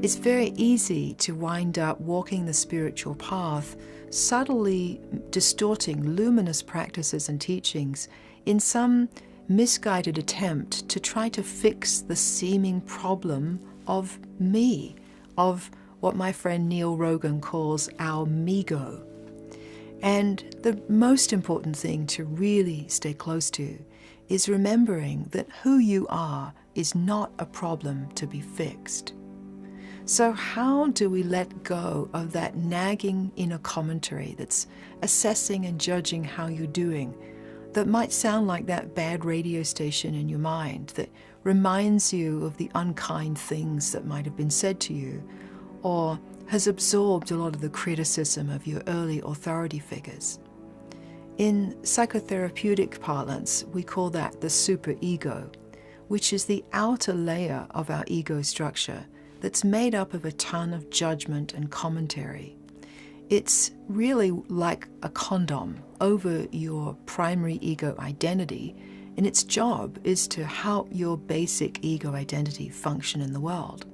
It's very easy to wind up walking the spiritual path, subtly distorting luminous practices and teachings in some misguided attempt to try to fix the seeming problem of me, of what my friend Neil Rogan calls our mego. And the most important thing to really stay close to is remembering that who you are is not a problem to be fixed. So how do we let go of that nagging inner commentary that's assessing and judging how you're doing, that might sound like that bad radio station in your mind that reminds you of the unkind things that might have been said to you, or has absorbed a lot of the criticism of your early authority figures? In psychotherapeutic parlance, we call that the superego, which is the outer layer of our ego structure that's made up of a ton of judgment and commentary. It's really like a condom over your primary ego identity, and its job is to help your basic ego identity function in the world.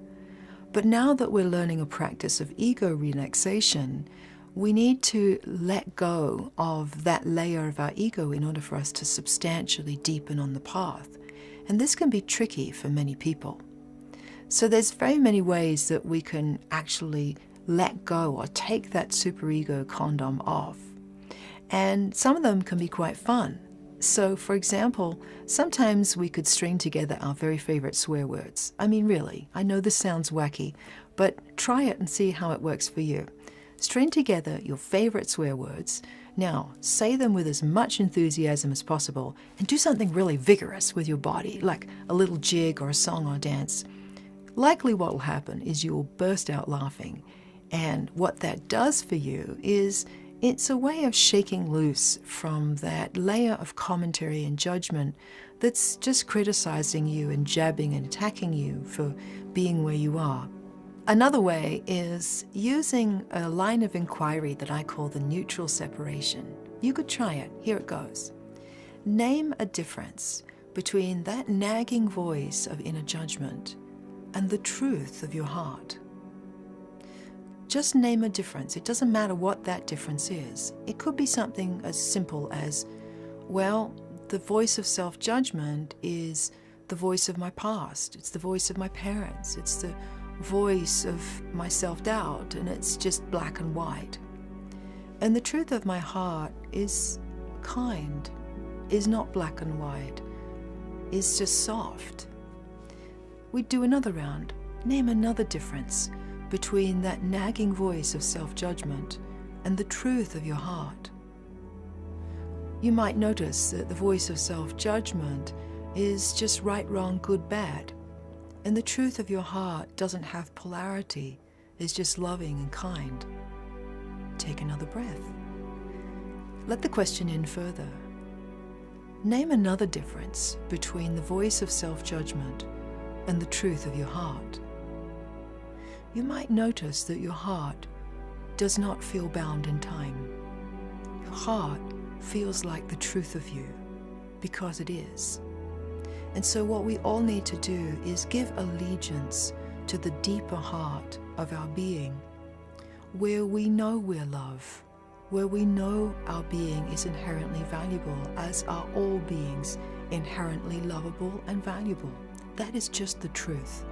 But now that we're learning a practice of ego relaxation, we need to let go of that layer of our ego in order for us to substantially deepen on the path. And this can be tricky for many people. So there's very many ways that we can actually let go or take that superego condom off. And some of them can be quite fun. So for example, sometimes we could string together our very favorite swear words. I mean, really, I know this sounds wacky, but try it and see how it works for you. String together your favorite swear words. Now, say them with as much enthusiasm as possible and do something really vigorous with your body, like a little jig or a song or dance. Likely what will happen is you'll burst out laughing. And what that does for you is it's a way of shaking loose from that layer of commentary and judgment that's just criticizing you and jabbing and attacking you for being where you are. Another way is using a line of inquiry that I call the neutral separation. You could try it. Here it goes. Name a difference between that nagging voice of inner judgment and the truth of your heart. Just name a difference. It doesn't matter what that difference is. It could be something as simple as, well, the voice of self-judgment is the voice of my past. It's the voice of my parents. It's the voice of my self-doubt, and it's just black and white. And the truth of my heart is kind, is not black and white, is just soft. We do another round. Name another difference between that nagging voice of self-judgment and the truth of your heart. You might notice that the voice of self-judgment is just right, wrong, good, bad. And the truth of your heart doesn't have polarity, it's just loving and kind. Take another breath. Let the question in further. Name another difference between the voice of self-judgment and the truth of your heart. You might notice that your heart does not feel bound in time. Your heart feels like the truth of you, because it is. And so what we all need to do is give allegiance to the deeper heart of our being, where we know we're love, where we know our being is inherently valuable, as are all beings inherently lovable and valuable. That is just the truth.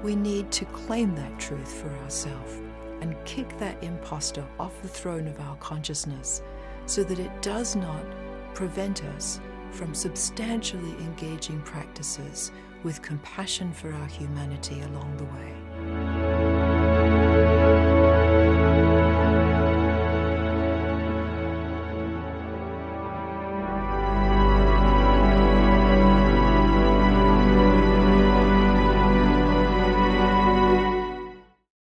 We need to claim that truth for ourselves and kick that imposter off the throne of our consciousness so that it does not prevent us from substantially engaging practices with compassion for our humanity along the way.